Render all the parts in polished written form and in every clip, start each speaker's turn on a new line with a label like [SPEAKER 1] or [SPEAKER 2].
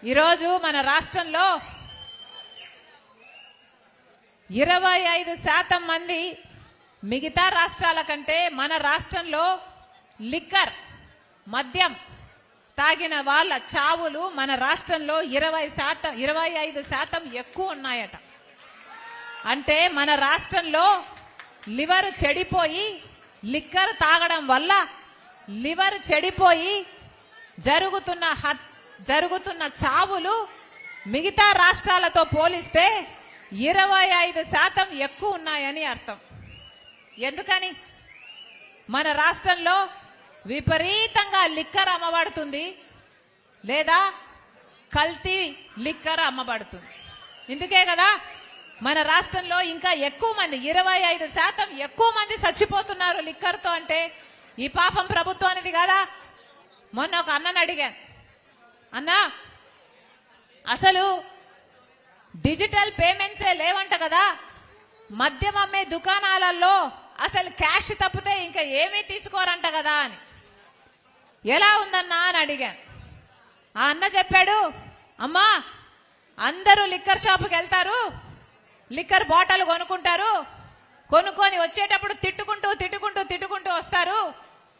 [SPEAKER 1] ఈరోజు మన రాష్ట్రంలో 25% మంది మిగతా రాష్ట్రాల కంటే మన రాష్ట్రంలో లిక్కర్ మద్యం తాగిన వాళ్ళ చావులు మన రాష్ట్రంలో 25% ఎక్కువ ఉన్నాయట. అంటే మన రాష్ట్రంలో లివర్ చెడిపోయి లిక్కర్ తాగడం వల్ల లివర్ చెడిపోయి జరుగుతున్న చావులు మిగతా రాష్ట్రాలతో పోలిస్తే 25% ఎక్కువ ఉన్నాయని అర్థం. ఎందుకని? మన రాష్ట్రంలో విపరీతంగా లిక్కర్ అమ్మబడుతుంది, లేదా కల్తీ లిక్కర్ అమ్మబడుతుంది. ఇందుకే కదా మన రాష్ట్రంలో ఇంకా ఎక్కువ మంది 25% ఎక్కువ మంది చచ్చిపోతున్నారు లిక్కర్తో. అంటే ఈ పాపం ప్రభుత్వానిది కదా. మొన్న ఒక అన్నని అడిగాను, అన్నా అసలు డిజిటల్ పేమెంట్సే లేవంట కదా, మద్యం అమ్మే దుకాణాలలో అసలు క్యాష్ తప్పితే ఇంకా ఏమీ తీసుకోరంట కదా అని. ఎలా ఉందన్నా అని అడిగాను. ఆ అన్న చెప్పాడు, అమ్మా అందరూ లిక్కర్ షాపుకి వెళ్తారు, లిక్కర్ బాటిల్ కొనుక్కుంటారు, కొనుక్కొని వచ్చేటప్పుడు తిట్టుకుంటూ వస్తారు.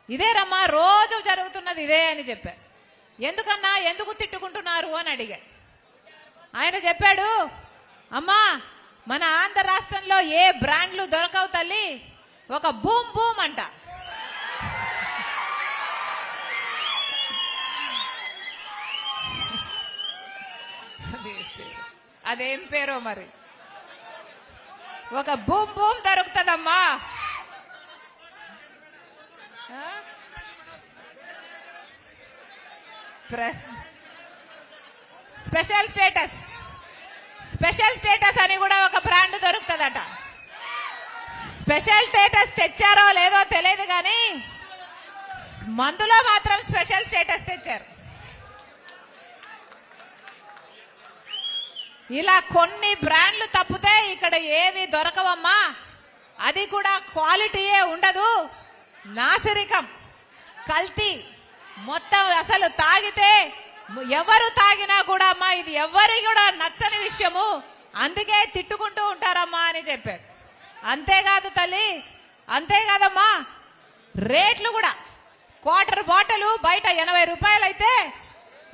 [SPEAKER 1] ఇదేరమ్మా రోజు జరుగుతున్నది ఇదే అని చెప్పారు. ఎందుకన్నా ఎందుకు తిట్టుకుంటున్నారు అని అడిగా. ఆయన చెప్పాడు, అమ్మా మన ఆంధ్ర రాష్ట్రంలో ఏ బ్రాండ్లు దొరకవు తల్లి, ఒక బూమ్ బూమ్ అంట. అదేం పేరో మరి, ఒక బూమ్ బూమ్ దొరుకుతుందమ్మా. స్పెషల్ స్టేటస్ అని కూడా ఒక బ్రాండ్ దొరుకుతుందట. స్పెషల్ స్టేటస్ తెచ్చారో లేదో తెలియదు కానీ మందులో మాత్రం స్పెషల్ స్టేటస్ తెచ్చారు. ఇలా కొన్ని బ్రాండ్లు తప్పితే ఇక్కడ ఏవి దొరకవమ్మా. అది కూడా క్వాలిటీయే ఉండదు, నాసిరికం, కల్తీ మొత్తం. అసలు తాగితే ఎవరు తాగినా కూడా అమ్మా ఇది ఎవరి కూడా నచ్చని విషయము, అందుకే తిట్టుకుంటూ ఉంటారమ్మా అని చెప్పాడు. అంతేకాదు తల్లి, అంతేకాదమ్మా, రేట్లు కూడా క్వార్టర్ బాటిల్ బయట 80 రూపాయలు అయితే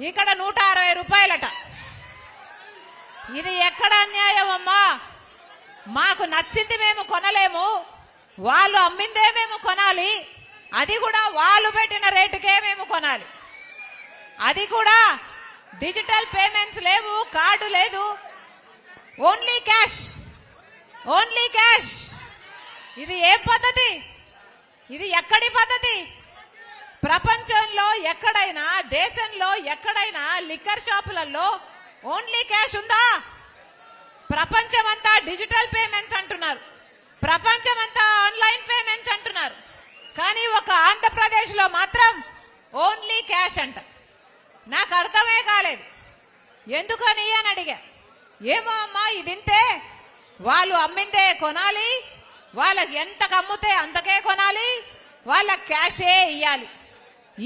[SPEAKER 1] ఇక్కడ 160 రూపాయలట. ఇది ఎక్కడ అన్యాయం అమ్మా? మాకు నచ్చింది మేము కొనలేము, వాళ్ళు అమ్మిందే మేము కొనాలి, అది కూడా వాళ్ళు పెట్టిన రేటుకే మేము కొనాలి. అది కూడా డిజిటల్ పేమెంట్స్ లేవు, కార్డు లేదు, ఓన్లీ క్యాష్. ఇది ఏ పద్ధతి? ఇది ఎక్కడి పద్ధతి? ప్రపంచంలో ఎక్కడైనా, దేశంలో ఎక్కడైనా లిక్కర్ షాపులలో ఓన్లీ క్యాష్ ఉందా? ప్రపంచమంతా డిజిటల్ పేమెంట్స్ అంటున్నారు, ప్రపంచమంతా ఆన్లైన్ పేమెంట్స్ అంటున్నారు, కానీ ఒక ఆంధ్రప్రదేశ్ లో మాత్రం ఓన్లీ క్యాష్ అంట. నాకు అర్థమే కాలేదు ఎందుకని అని అడిగా. ఏమో అమ్మా ఇదింతే, వాళ్ళు అమ్మిందే కొనాలి, వాళ్ళకి ఎంతకు అమ్ముతే అంతకే కొనాలి, వాళ్ళకి క్యాషే ఇయ్యాలి.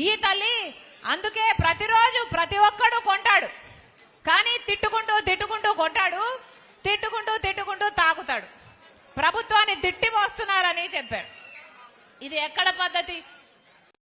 [SPEAKER 1] ఈ తల్లి అందుకే ప్రతిరోజు ప్రతి ఒక్కడు కొంటాడు, కానీ తిట్టుకుంటూ కొంటాడు, తిట్టుకుంటూ తాగుతాడు. ప్రభుత్వాన్ని తిట్టి వస్తున్నారని చెప్పాడు. ఇది ఎక్కడ పద్ధతి?